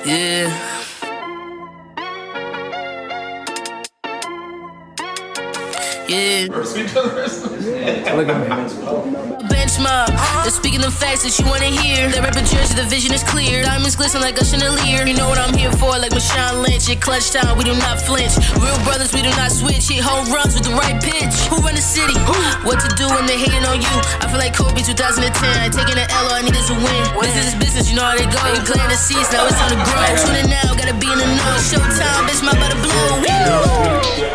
Yeah. Yeah. Look at me. Benchmark, they're speaking the facts that you wanna hear. They rep a jersey, the vision is clear. Diamonds glisten like a chandelier. You know what I'm here for, like Marshawn Lynch. At clutch time, we do not flinch. Real brothers, we do not switch. Hit home runs with the right pitch. Who run the city? What to do when they hating on you? I feel like Kobe 2010. I taking an L, all I need is a win. Business is business, you know how they go. You playing the seats, now it's time to grow. Tuning now, gotta be in the know. Showtime, bitch, my about to blow.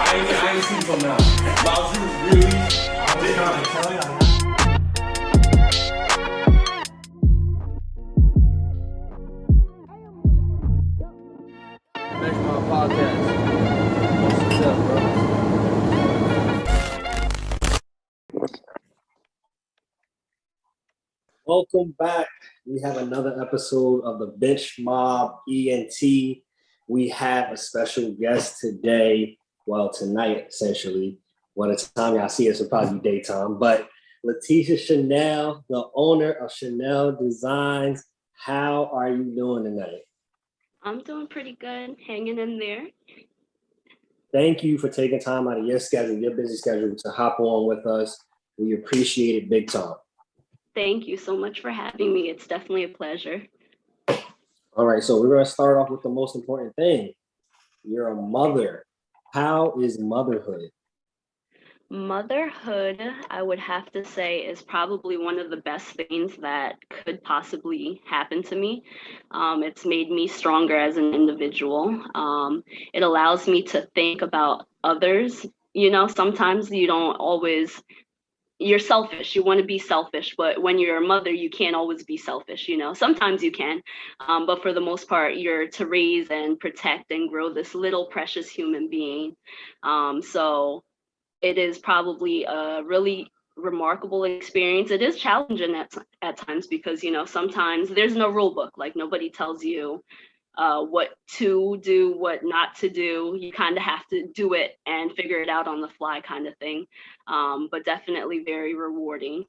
I ain't seen from now. Miles, you really. Next my podcast. What's up, bro? Welcome back. We have another episode of the Bench Mob ENT. We have a special guest today. Well, tonight, essentially. By the time y'all see us, it'll probably be daytime. But Latisha Channiel, the owner of Channiel Designs. How are you doing tonight? I'm doing pretty good, hanging in there. Thank you for taking time out of your schedule, your busy schedule, to hop on with us. We appreciate it big time. Thank you so much for having me. It's definitely a pleasure. All right, so we're going to start off with the most important thing. You're a mother. How is motherhood? Motherhood, I would have to say, is probably one of the best things that could possibly happen to me. It's made me stronger as an individual. It allows me to think about others. You know, sometimes you don't always, you're selfish. You want to be selfish, but when you're a mother, you can't always be selfish. You know, sometimes you can, but for the most part, you're to raise and protect and grow this little precious human being. So it is probably a really remarkable experience. It is challenging at times because, you know, sometimes there's no rule book. Like nobody tells you what to do, what not to do. You kind of have to do it and figure it out on the fly kind of thing. But definitely very rewarding.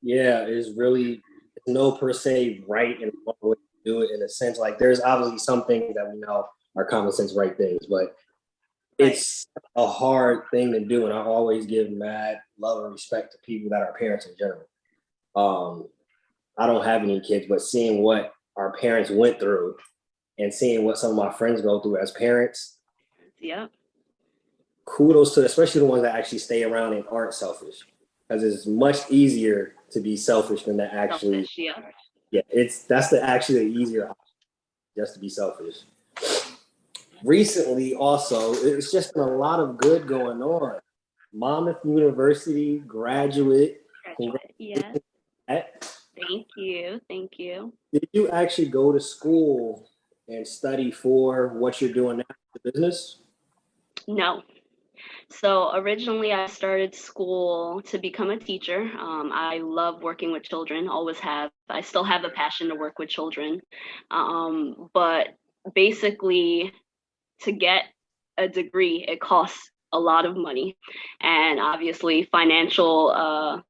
Yeah, it's really no per se right and wrong way to do it in a sense. Like there's obviously some things that we know are common sense right things, but it's a hard thing to do, and I always give mad love and respect to people that are parents in general. I don't have any kids, but seeing what our parents went through and seeing what some of my friends go through as parents, yeah, kudos to especially the ones that actually stay around and aren't selfish, because it's much easier to be selfish than to actually. Selfish, yeah. Yeah, that's actually the easier option, just to be selfish. Recently, also, it's just been a lot of good going on. Monmouth University graduate. Yes. Thank you. Did you actually go to school and study for what you're doing now, the business? No. So originally I started school to become a teacher. I love working with children, always have. I still have the passion to work with children. But basically, to get a degree, it costs a lot of money. And obviously financial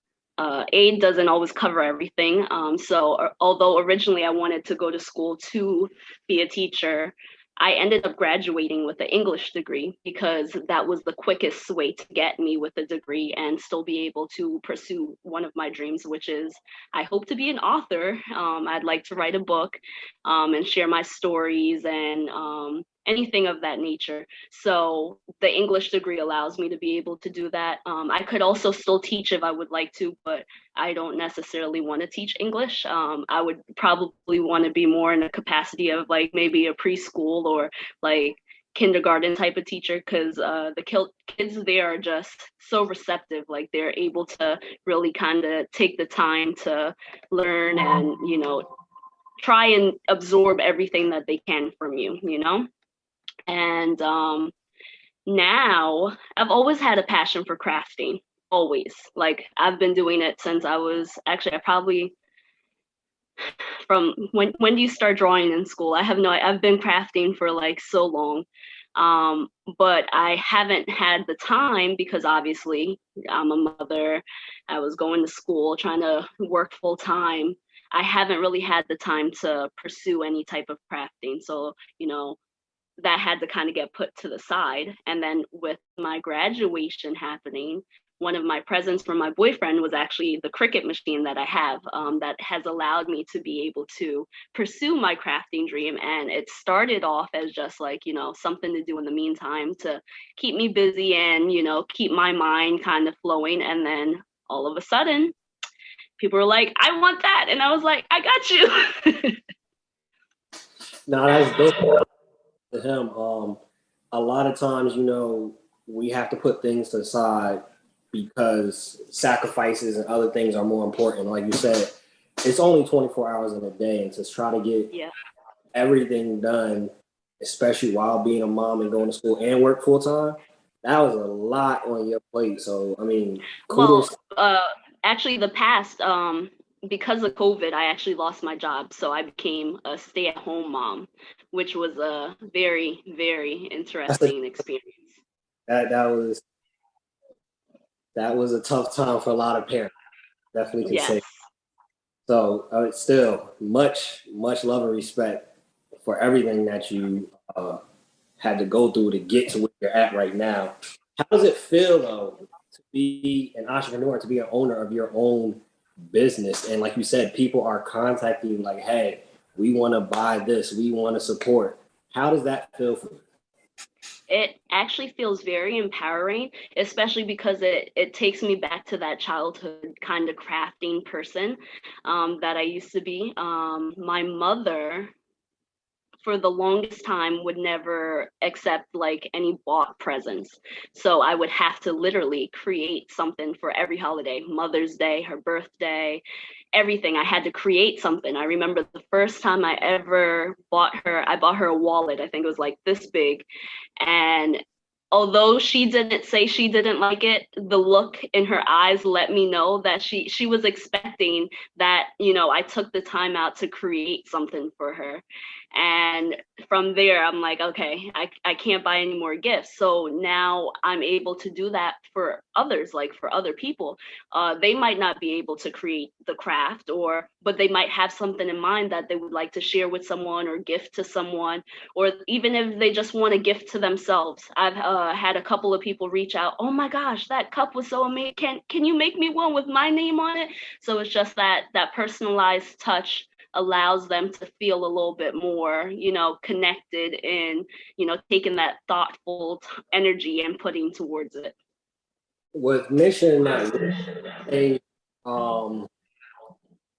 aid doesn't always cover everything. So although originally I wanted to go to school to be a teacher, I ended up graduating with an English degree because that was the quickest way to get me with a degree and still be able to pursue one of my dreams, which is I hope to be an author. I'd like to write a book and share my stories and anything of that nature. So the English degree allows me to be able to do that. I could also still teach if I would like to, but I don't necessarily want to teach English. I would probably want to be more in a capacity of like maybe a preschool or like kindergarten type of teacher, because the kids there are just so receptive. Like they're able to really kind of take the time to learn and, you know, try and absorb everything that they can from you, you know? And now I've always had a passion for crafting, always. Like I've been doing it since I probably from when do you start drawing in school? I've been crafting for like so long. But I haven't had the time because obviously I'm a mother. I was going to school, trying to work full time. I haven't really had the time to pursue any type of crafting. So, that had to kind of get put to the side. And then with my graduation happening, one of my presents from my boyfriend was actually the Cricut machine that I have, that has allowed me to be able to pursue my crafting dream. And it started off as just like, something to do in the meantime to keep me busy and, keep my mind kind of flowing. And then all of a sudden, people were like, I want that. And I was like, I got you. No, that's dope to him. A lot of times, we have to put things to the side because sacrifices and other things are more important. Like you said, it's only 24 hours in a day, and to try to get everything done, especially while being a mom and going to school and work full time, that was a lot on your plate. So, I mean, kudos. Well, actually, the past, because of COVID, I actually lost my job. So I became a stay-at-home mom, which was a very, very interesting experience. That was a tough time for a lot of parents. Definitely can say. Yes. So still much love and respect for everything that you had to go through to get to where you're at right now. How does it feel though to be an entrepreneur, to be an owner of your own business? And like you said, people are contacting you like, hey, we want to buy this, we want to support. How does that feel for you? It actually feels very empowering, especially because it takes me back to that childhood kind of crafting person that I used to be. My mother, for the longest time, would never accept like any bought presents. So I would have to literally create something for every holiday, Mother's Day, her birthday, everything. I had to create something. I remember the first time I bought her a wallet. I think it was like this big. And although she didn't say she didn't like it, the look in her eyes let me know that she was expecting that, I took the time out to create something for her. And from there, I'm like, okay, I can't buy any more gifts. So now I'm able to do that for others, like for other people. They might not be able to create the craft, but they might have something in mind that they would like to share with someone or gift to someone, or even if they just want a gift to themselves. I've had a couple of people reach out. Oh my gosh, that cup was so amazing. Can you make me one with my name on it? So it's just that personalized touch allows them to feel a little bit more, connected and, taking that thoughtful energy and putting towards it. With mission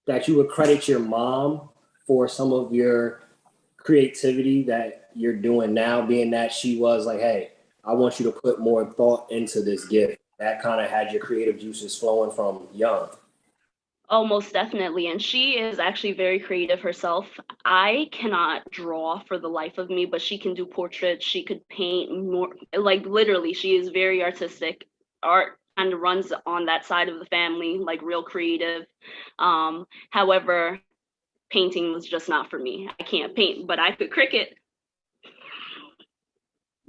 that you would credit your mom for some of your creativity that you're doing now, being that she was like, hey, I want you to put more thought into this gift. That kind of had your creative juices flowing from young. Oh, most definitely. And she is actually very creative herself. I cannot draw for the life of me, but she can do portraits. She could paint more, like literally, she is very artistic. Art kind of runs on that side of the family, like real creative. However, painting was just not for me. I can't paint, but I could Cricut.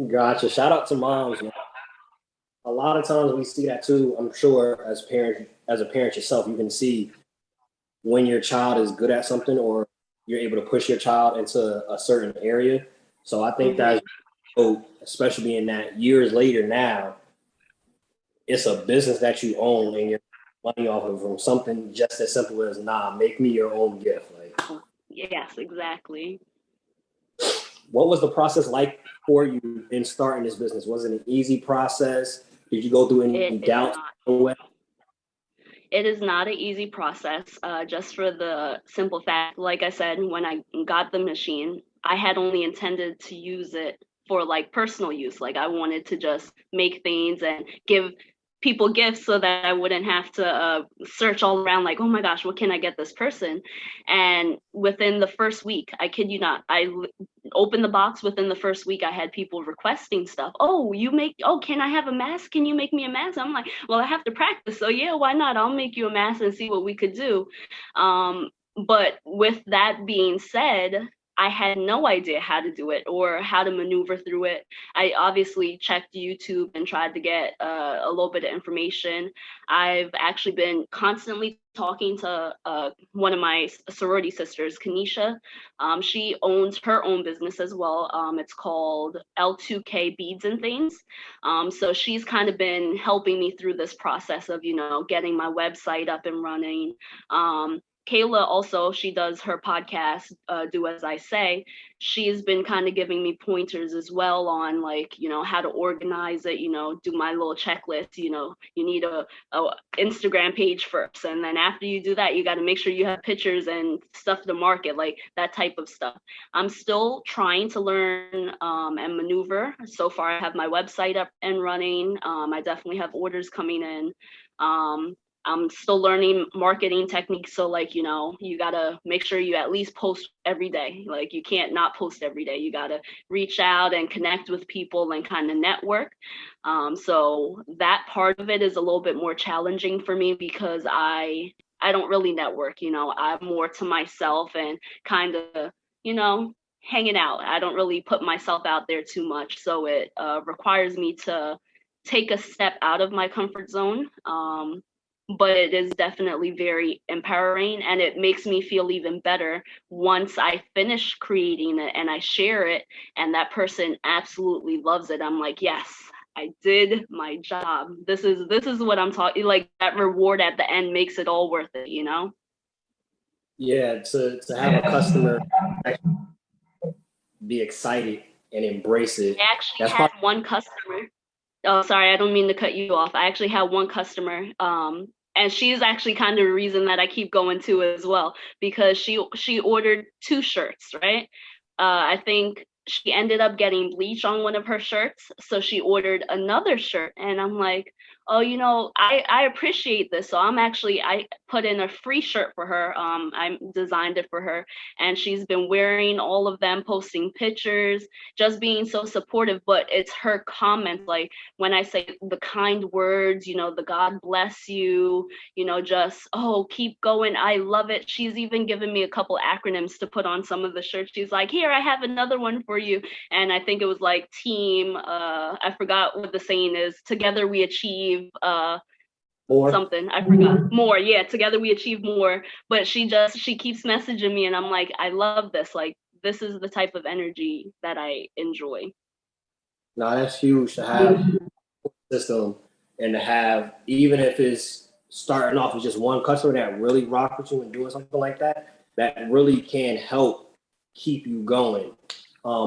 Gotcha. Shout out to moms, man. A lot of times we see that too. I'm sure as a parent yourself, you can see when your child is good at something or you're able to push your child into a certain area. So I think that's, especially being that years later now, it's a business that you own and you're money off of from something just as simple as, make me your own gift. Like, yes, exactly. What was the process like for you in starting this business? Was it an easy process? Did you go through any doubts? It is not an easy process, just for the simple fact, like I said, when I got the machine, I had only intended to use it for like personal use. Like I wanted to just make things and give people gifts so that I wouldn't have to search all around like, oh my gosh, what can I get this person? And within the first week, I kid you not, I opened the box. Within the first week, I had people requesting stuff. Can I have a mask? Can you make me a mask? I'm like, well, I have to practice. So yeah, why not? I'll make you a mask and see what we could do. But with that being said, I had no idea how to do it or how to maneuver through it. I obviously checked YouTube and tried to get a little bit of information. I've actually been constantly talking to one of my sorority sisters, Kanisha. She owns her own business as well. It's called L2K Beads and Things. So she's kind of been helping me through this process of, getting my website up and running. Kayla also, she does her podcast, Do As I Say. She's been kind of giving me pointers as well on how to organize it, do my little checklist. You need a Instagram page first. And then after you do that, you got to make sure you have pictures and stuff to market, like that type of stuff. I'm still trying to learn and maneuver. So far, I have my website up and running. I definitely have orders coming in. I'm still learning marketing techniques. So you got to make sure you at least post every day. Like you can't not post every day. You got to reach out and connect with people and kind of network. So that part of it is a little bit more challenging for me because I don't really network, I'm more to myself and kind of, hanging out. I don't really put myself out there too much. So it requires me to take a step out of my comfort zone. But it is definitely very empowering, and it makes me feel even better once I finish creating it and I share it and that person absolutely loves it. I'm like, yes, I did my job. This is what I'm talking, like that reward at the end makes it all worth it, Yeah, to have a customer actually be excited and embrace it. I actually That's had probably one customer. Oh, sorry, I don't mean to cut you off. I actually had one customer, and she's actually kind of the reason that I keep going to as well, because she ordered 2 shirts, right? I think she ended up getting bleach on one of her shirts, so she ordered another shirt, and I'm like, oh, I appreciate this, so I put in a free shirt for her. I designed it for her, and she's been wearing all of them, posting pictures, just being so supportive. But it's her comments, like when I say the kind words, the God bless you, just, oh, keep going, I love it. She's even given me a couple acronyms to put on some of the shirts. She's like, here, I have another one for you. And I think it was like team, I forgot what the saying is, together we achieve more. something, I forgot, more. Yeah, together we achieve more. But she keeps messaging me, and I'm like, I love this. Like, this is the type of energy that I enjoy. No, that's huge to have a system and to have, even if it's starting off with just one customer that really rock with you and doing something like that, that really can help keep you going.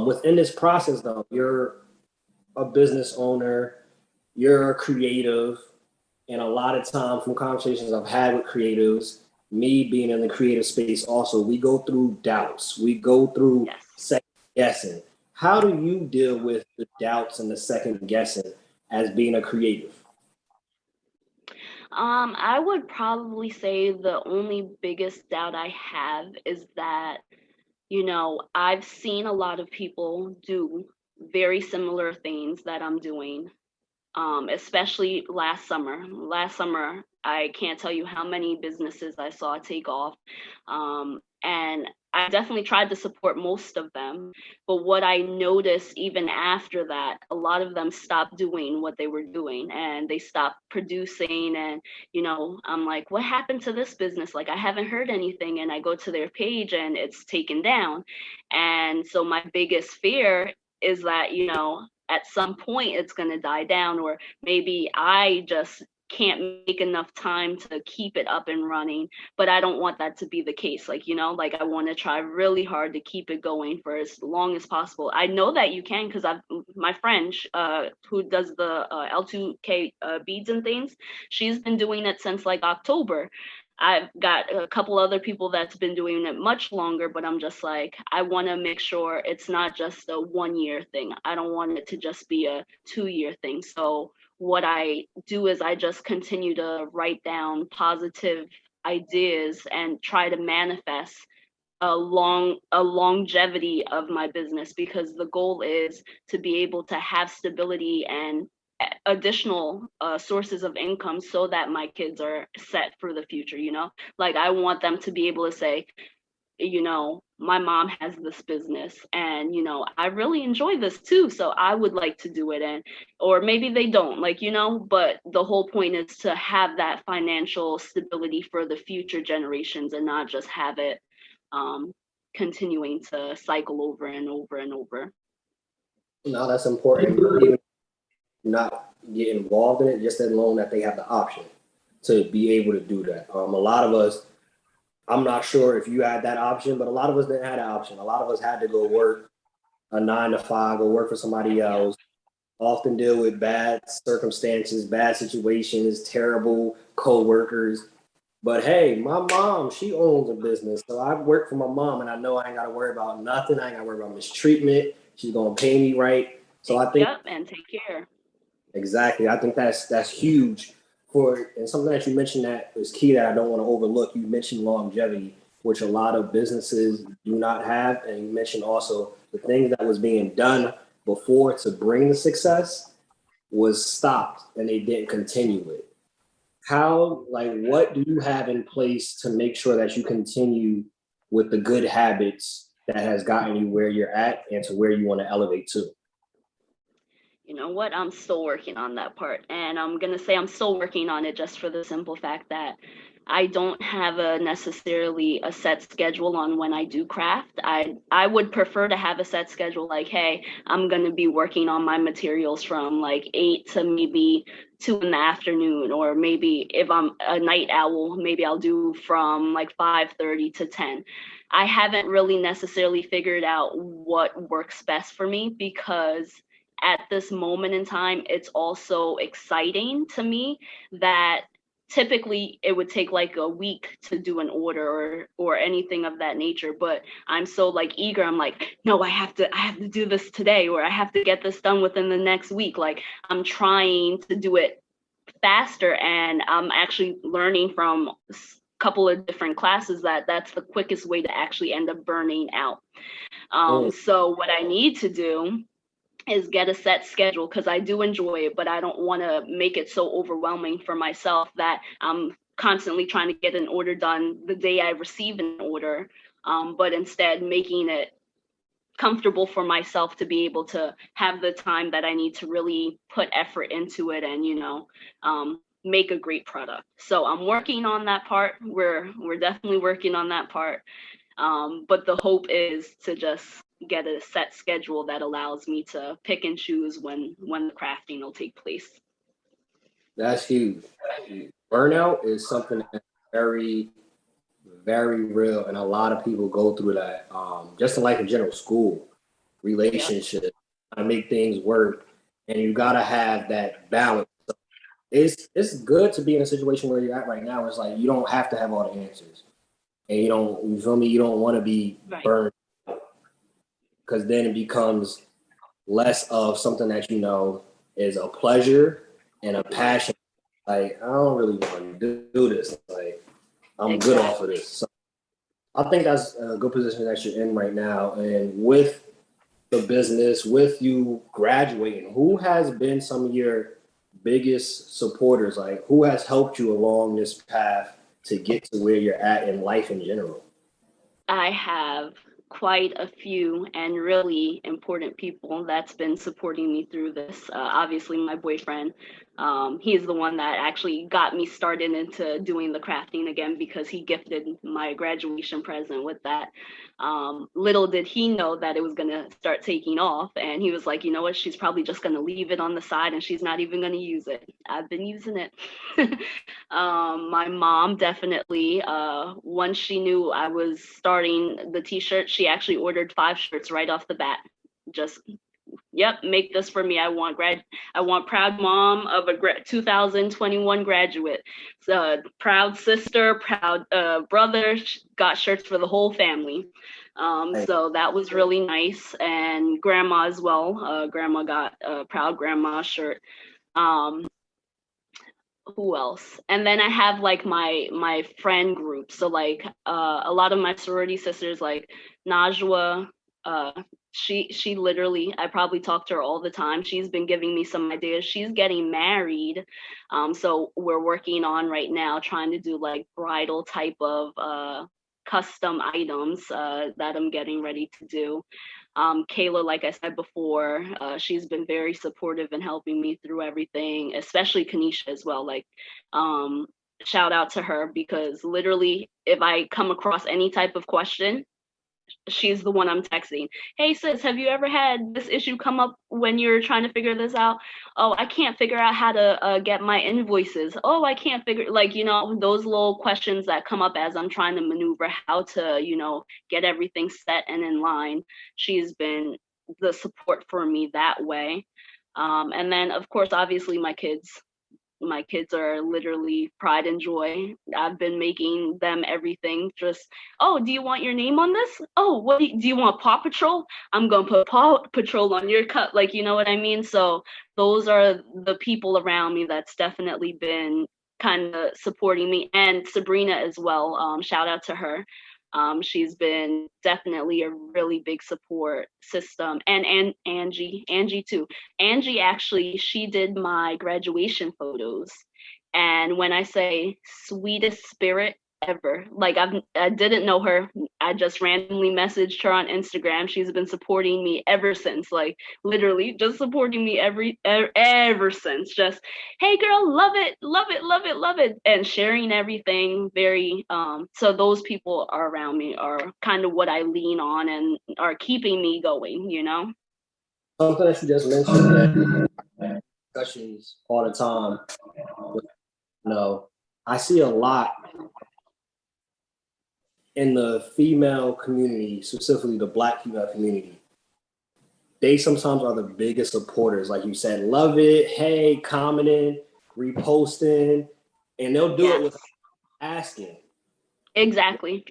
Within this process, though, you're a business owner, you're a creative, and a lot of time from conversations I've had with creatives, me being in the creative space also, we go through doubts. We go through second guessing. How do you deal with the doubts and the second guessing as being a creative? I would probably say the only biggest doubt I have is that, I've seen a lot of people do very similar things that I'm doing, especially last summer. Last summer, I can't tell you how many businesses I saw take off. And I definitely tried to support most of them. But what I noticed even after that, a lot of them stopped doing what they were doing and they stopped producing. And, I'm like, what happened to this business? Like, I haven't heard anything. And I go to their page and it's taken down. And so my biggest fear is that, at some point it's going to die down, or maybe I just can't make enough time to keep it up and running. But I don't want that to be the case. Like, I want to try really hard to keep it going for as long as possible. I know that you can, because my friend who does the L2K beads and things, she's been doing it since like October. I've got a couple other people that's been doing it much longer, but I'm just like, I want to make sure it's not just a 1-year thing. I don't want it to just be a 2-year thing. So what I do is I just continue to write down positive ideas and try to manifest a longevity of my business, because the goal is to be able to have stability and additional sources of income so that my kids are set for the future. Like, I want them to be able to say, my mom has this business, and I really enjoy this too, so I would like to do it. And or maybe they don't, like, but the whole point is to have that financial stability for the future generations, and not just have it continuing to cycle over and over and over. No, that's important. Even not get involved in it, just alone that they have the option to be able to do that. A lot of us, I'm not sure if you had that option, but a lot of us didn't have that option. A lot of us had to go work a 9 to 5 or work for somebody else, often deal with bad circumstances, bad situations, terrible coworkers. But hey, my mom, she owns a business. So I work for my mom and I know I ain't got to worry about nothing. I ain't got to worry about mistreatment. She's going to pay me right. So I think, Yep, and take care. exactly. I think that's huge and something that you mentioned that is key that I don't want to overlook. You mentioned longevity, which a lot of businesses do not have. And you mentioned also the things that was being done before to bring the success was stopped and they didn't continue it. What do you have in place to make sure that you continue with the good habits that has gotten you where you're at and to where you want to elevate to? You know what? I'm still working on that part. And I'm going to say I'm still working on it just for the simple fact that I don't have necessarily a set schedule on when I do craft. I would prefer to have a set schedule, like, hey, I'm going to be working on my materials from like 8 to maybe 2 in the afternoon, or maybe if I'm a night owl, maybe I'll do from like 5:30 to 10. I haven't really necessarily figured out what works best for me, because at this moment in time, it's also exciting to me that typically it would take like a week to do an order or anything of that nature, but I'm so like eager. I'm like, no, I have to do this today, or I have to get this done within the next week. Like, I'm trying to do it faster, and I'm actually learning from a couple of different classes that that's the quickest way to actually end up burning out. So what I need to do is get a set schedule, because I do enjoy it, but I don't want to make it so overwhelming for myself that I'm constantly trying to get an order done the day I receive an order, but instead making it comfortable for myself to be able to have the time that I need to really put effort into it and, make a great product. So I'm working on that part. We're definitely working on that part. But the hope is to just get a set schedule that allows me to pick and choose when the crafting will take place. That's huge. Burnout is something that's very, very real, and a lot of people go through that. Just in life in general, school, relationships, to make things work, and you gotta have that balance. It's good to be in a situation where you're at right now. It's like you don't have to have all the answers, and you feel me? You don't want to be burned, because then it becomes less of something that is a pleasure and a passion. Like, I don't really want to do this. Like, I'm good off of this. So I think that's a good position that you're in right now. And with the business, with you graduating, who has been some of your biggest supporters? Like, who has helped you along this path to get to where you're at in life in general? I have quite a few and really important people that's been supporting me through this. Obviously, my boyfriend, he's the one that actually got me started into doing the crafting again, because he gifted my graduation present with that. Little did he know that it was going to start taking off. And he was like, you know what, she's probably just going to leave it on the side and she's not even going to use it. I've been using it. My mom definitely, once she knew I was starting the t-shirt, she actually ordered 5 shirts right off the bat. Just, yep, make this for me. I want proud mom of a 2021 graduate. So proud sister, proud brother, got shirts for the whole family. So that was really nice. And grandma as well. Grandma got a proud grandma shirt. Who else? And then I have like my friend group. So like a lot of my sorority sisters, like Najwa, she literally, I probably talk to her all the time. She's been giving me some ideas. She's getting married. So we're working on right now trying to do like bridal type of custom items that I'm getting ready to do. Kayla, like I said before, she's been very supportive in helping me through everything, especially Kanisha as well. Like, shout out to her, because literally, if I come across any type of question, she's the one I'm texting. Hey sis, have you ever had this issue come up when you're trying to figure this out? Oh, I can't figure out how to get my invoices. Oh, I can't figure, like, you know, those little questions that come up as I'm trying to maneuver how to, you know, get everything set and in line. She's been the support for me that way. And then of course, obviously my kids are literally pride and joy. I've been making them everything. Just, oh, do you want your name on this? Oh, what do you want? Paw Patrol? I'm gonna put Paw Patrol on your cup. Like, you know what I mean? So those are the people around me that's definitely been kind of supporting me, and Sabrina as well. Shout out to her. She's been definitely a really big support system, and Angie too. Angie actually, she did my graduation photos, and when I say sweetest spirit ever, like I didn't know her. I just randomly messaged her on Instagram. She's been supporting me ever since, like literally just supporting me ever since. Just, hey girl, love it, love it, love it, love it, and sharing everything. Very so those people are around me are kind of what I lean on and are keeping me going, you know. Something that you just mentioned, that discussions all the time. You know, I see a lot in the female community, specifically the Black female community. They sometimes are the biggest supporters, like you said, love it, hey, commenting, reposting, and they'll do it without asking. Exactly.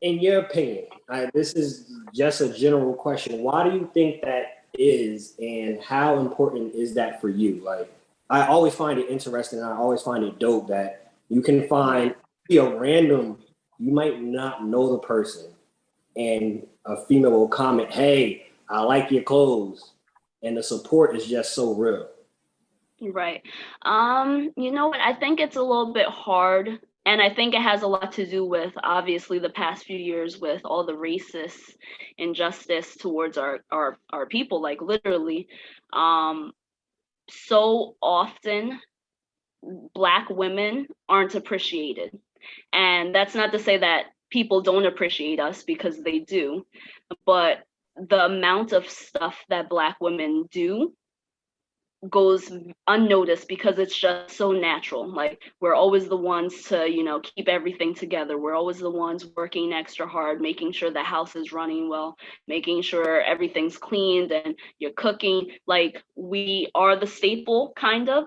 In your opinion, this is just a general question. Why do you think that is, and how important is that for you? Like, I always find it interesting, and I always find it dope that you can find a random, you might not know the person, and a female will comment, hey, I like your clothes, and the support is just so real. Right. You know what? I think it's a little bit hard, and I think it has a lot to do with obviously the past few years with all the racist injustice towards our people, like literally. So often Black women aren't appreciated. And that's not to say that people don't appreciate us, because they do, but the amount of stuff that Black women do goes unnoticed because it's just so natural. Like, we're always the ones to, you know, keep everything together. We're always the ones working extra hard, making sure the house is running well, making sure everything's cleaned and you're cooking. Like, we are the staple, kind of.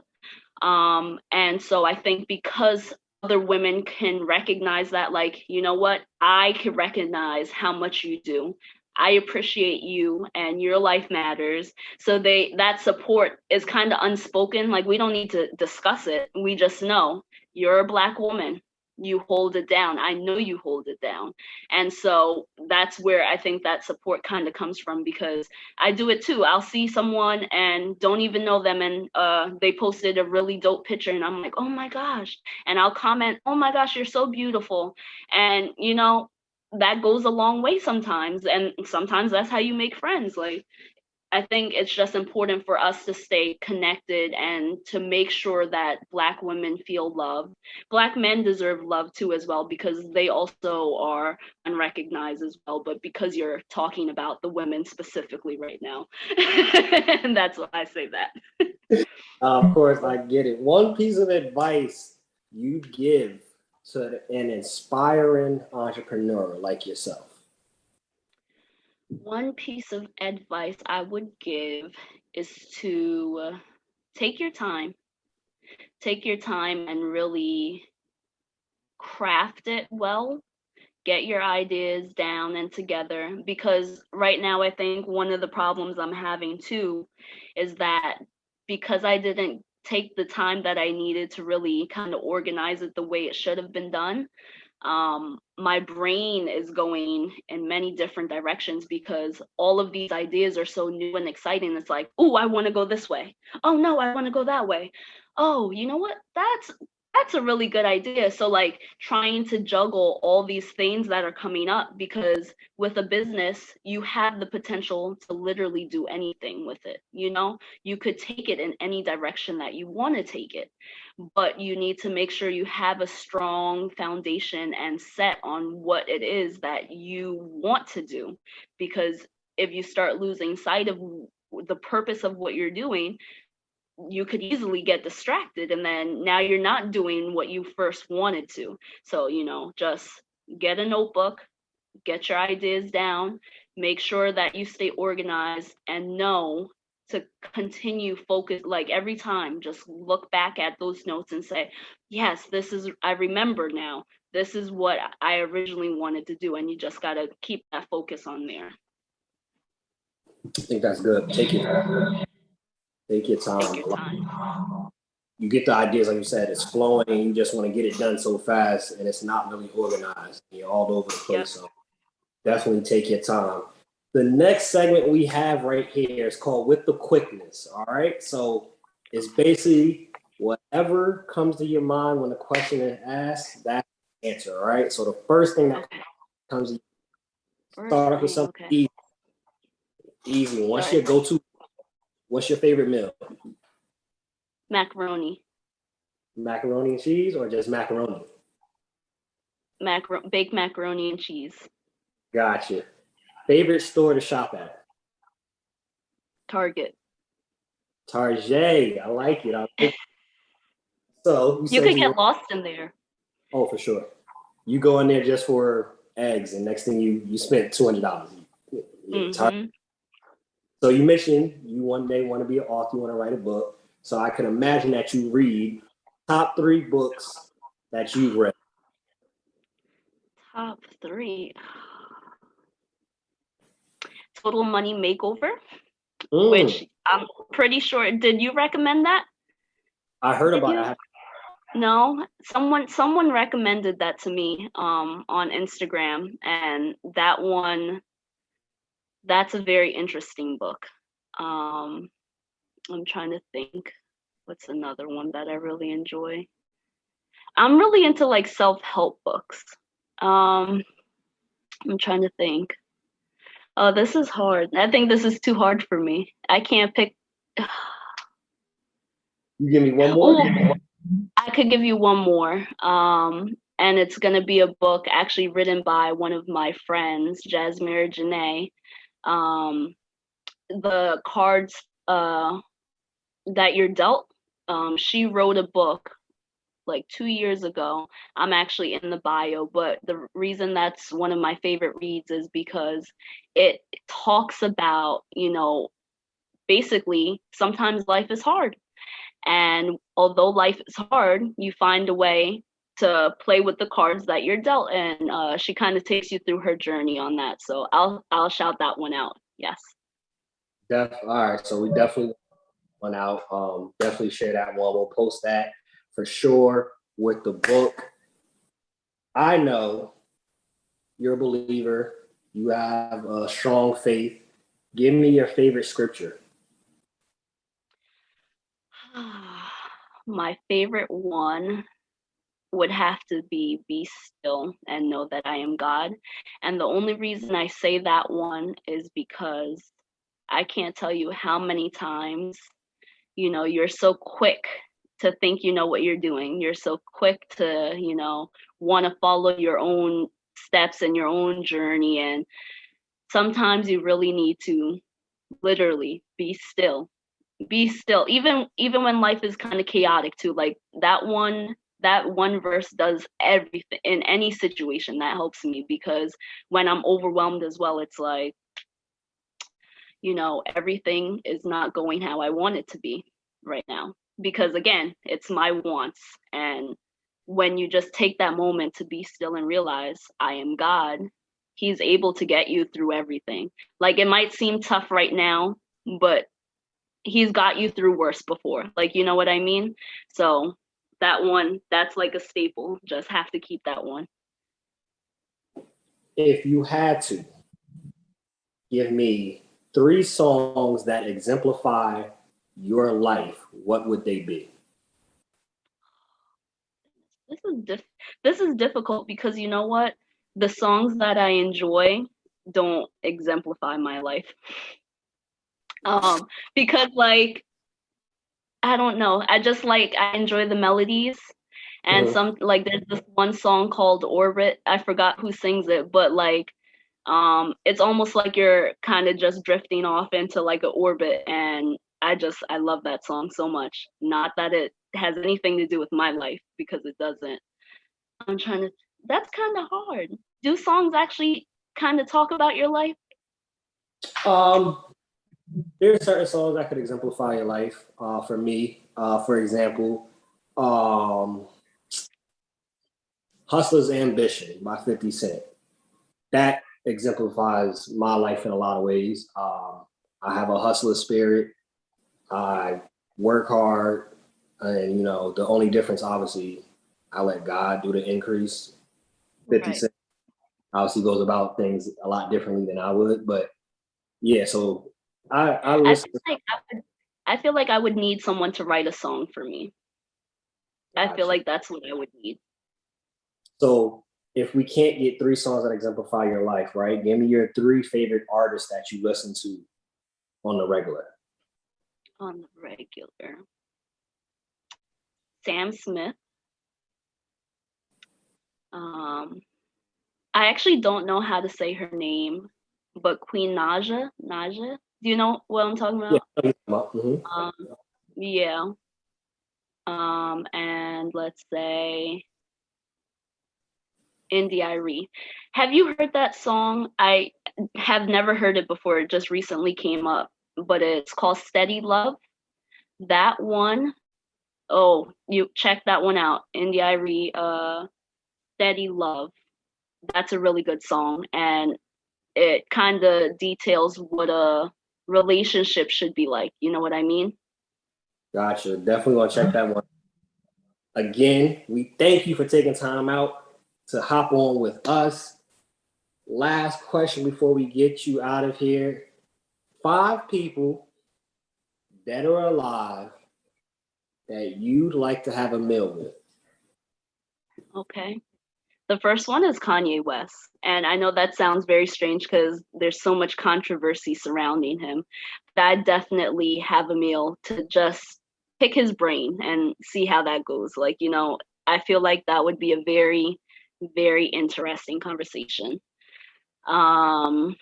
And so I think because other women can recognize that, like, you know what, I can recognize how much you do. I appreciate you and your life matters. So that support is kind of unspoken. Like, we don't need to discuss it. We just know you're a Black woman. You hold it down. I know you hold it down. And so that's where I think that support kind of comes from, because I do it too. I'll see someone and don't even know them, and they posted a really dope picture, and I'm like, oh my gosh. And I'll comment, oh my gosh, you're so beautiful. And, you know, that goes a long way sometimes. And sometimes that's how you make friends. Like, I think it's just important for us to stay connected and to make sure that Black women feel loved. Black men deserve love too as well, because they also are unrecognized as well. But because you're talking about the women specifically right now, and that's why I say that. Of course, I get it. One piece of advice you give to an inspiring entrepreneur like yourself. One piece of advice I would give is to take your time. Take your time and really craft it well. Get your ideas down and together, because right now I think one of the problems I'm having too is that because I didn't take the time that I needed to really kind of organize it the way it should have been done, my brain is going in many different directions because all of these ideas are so new and exciting. It's like, oh, I want to go this way. Oh no, I want to go that way. Oh, you know what? That's That's a really good idea. So like trying to juggle all these things that are coming up, because with a business, you have the potential to literally do anything with it. You know, you could take it in any direction that you want to take it, but you need to make sure you have a strong foundation and set on what it is that you want to do. Because if you start losing sight of the purpose of what you're doing, you could easily get distracted, and then now you're not doing what you first wanted to. So, you know, just get a notebook, get your ideas down, make sure that you stay organized, and know to continue focus. Like every time, just look back at those notes and say, yes, this is, I remember now, this is what I originally wanted to do. And you just got to keep that focus on there. I think that's good. Take your time. Take your time. You get the ideas, like you said, it's flowing, and you just want to get it done so fast, and it's not really organized. You're all over the place. Yep. So definitely take your time. The next segment we have right here is called With the Quickness. All right. So it's basically whatever comes to your mind when the question is asked, that's the answer. All right. So the first thing that comes to you, start off with something easy. Easy. What's your go-to? What's your favorite meal? Macaroni. Macaroni and cheese, or just macaroni? Baked macaroni and cheese. Gotcha. Favorite store to shop at? Target. Target. I like it. So you could get lost in there. Oh, for sure. You go in there just for eggs, and next thing you spent $200. Mm-hmm. So you mentioned you one day want to be an author, you want to write a book. So I can imagine that you read top 3 books that you've read. Top 3. Total Money Makeover, which I'm pretty sure. Did you recommend that? I heard about it. No, someone recommended that to me on Instagram, and that's a very interesting book. I'm trying to think, what's another one that I really enjoy? I'm really into like self-help books. I'm trying to think. Oh, this is hard. I think this is too hard for me. I can't pick. You give me one more? Ooh, I could give you one more. And it's going to be a book actually written by one of my friends, Jasmine Janae. The cards that you're dealt, she wrote a book like 2 years ago. I'm actually in the bio, but the reason that's one of my favorite reads is because it talks about, you know, basically sometimes life is hard. And although life is hard, you find a way to play with the cards that you're dealt. And she kind of takes you through her journey on that. So I'll shout that one out. Yes. All right. So we definitely one out. Definitely share that one. We'll post that for sure with the book. I know you're a believer. You have a strong faith. Give me your favorite scripture. My favorite one would have to be still and know that I am God. And the only reason I say that one is because I can't tell you how many times, you know, you're so quick to think you know what you're doing. You're so quick to, you know, want to follow your own steps and your own journey. And sometimes you really need to literally be still. Be still, even when life is kind of chaotic too. Like that one verse does everything in any situation. That helps me, because when I'm overwhelmed as well, it's like, you know, everything is not going how I want it to be right now, because again, it's my wants. And when you just take that moment to be still and realize I am God, He's able to get you through everything. Like it might seem tough right now, but He's got you through worse before. Like, you know what I mean? So that one, that's like a staple. Just have to keep that one. If you had to give me 3 songs that exemplify your life, what would they be? this is difficult because you know what? The songs that I enjoy don't exemplify my life. Because like I don't know, I enjoy the melodies, and Mhm. some like there's this one song called Orbit. I forgot who sings it, but like it's almost like you're kind of just drifting off into like an orbit, and I love that song so much. Not that it has anything to do with my life, because it doesn't. I'm trying to That's kind of hard. Do songs actually kind of talk about your life? Um, there's certain songs that could exemplify your life. For me, for example, um, "Hustler's Ambition" by 50 Cent. That exemplifies my life in a lot of ways. I have a hustler spirit. I work hard, and the only difference, obviously, I let God do the increase. 50 Right. Cent obviously goes about things a lot differently than I would, but yeah. So I I listen. feel like I feel like I would need someone to write a song for me. I feel Gotcha. like that's what I would need. So if we can't get three songs that exemplify your life, right? Give me your three favorite artists that you listen to on the regular. On the regular. Sam Smith. Um, I actually don't know how to say her name, but Queen Naja. Naja. Do you know what I'm talking Yeah. about? Mhm. Um, yeah. And let's say Indie. Have you heard that song? I have never heard it before. It just recently came up, but it's called Steady Love. That one, oh, you check that one out. Indie, Steady Love. That's a really good song, and it kind of details what a relationship should be like. You know what I mean? Gotcha. Definitely want to check that one. Again, we thank you for taking time out to hop on with us. Last question before we get you out of here. 5 people, dead or alive, that you'd like to have a meal with. Okay. The first one is Kanye West. And I know that sounds very strange because there's so much controversy surrounding him. But I definitely have a meal to just pick his brain and see how that goes. Like, I feel like that would be a very, very interesting conversation. Um,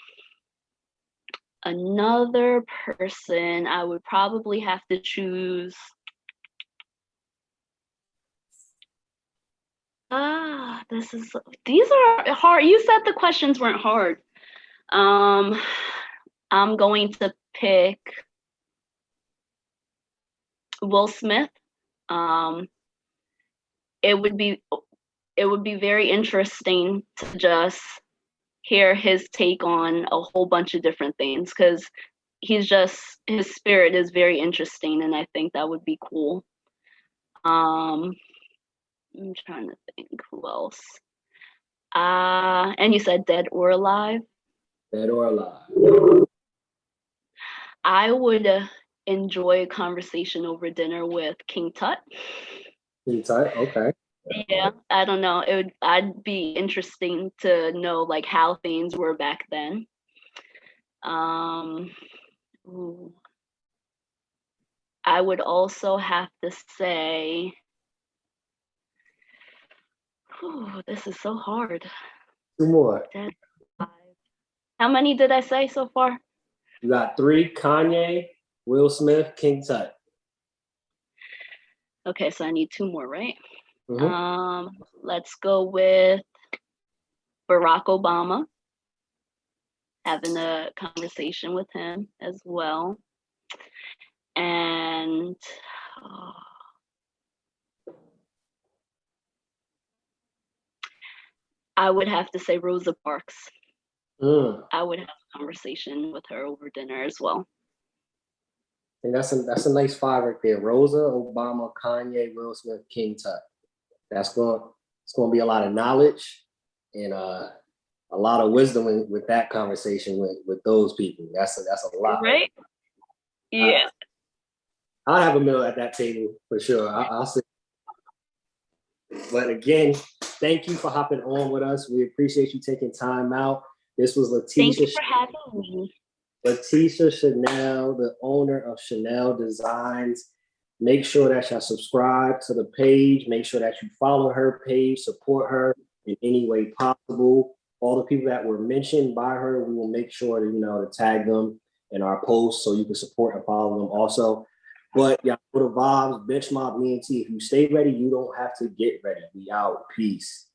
Another person, I would probably have to choose. These are hard. You said the questions weren't hard. Um, I'm going to pick Will Smith. Um, it would be very interesting to just hear his take on a whole bunch of different things, because his spirit is very interesting, and I think that would be cool. I'm trying to think who else. And you said dead or alive. Dead or alive. I would enjoy a conversation over dinner with King Tut. Tight. Okay. Yeah, I don't know. I'd be interesting to know like how things were back then. Um, ooh. I would also have to say, this is so hard. 2 more. Dead, alive. How many did I say so far? You got 3: Kanye, Will Smith, King Tut. Okay, so I need 2 more, right? Mm-hmm. Let's go with Barack Obama. Having a conversation with him as well. And I would have to say Rosa Parks. I would have a conversation with her over dinner as well. And that's a nice 5 right there. Rosa, Obama, Kanye, Will Smith, King Tut. It's going to be a lot of knowledge and a lot of wisdom with that conversation with those people. That's a lot. Right? Yeah. I'll have a meal at that table for sure. I'll say. But again, thank you for hopping on with us. We appreciate you taking time out. This was Thank you Latisha. for having me. Latisha Channiel, the owner of Channiel Designs. Make sure that y'all subscribe to the page. Make sure that you follow her page, support her in any way possible. All the people that were mentioned by her, we will make sure to, to tag them in our posts so you can support and follow them also. But y'all know the vibes, Benchmark Me and T. If you stay ready, you don't have to get ready. We out. Peace.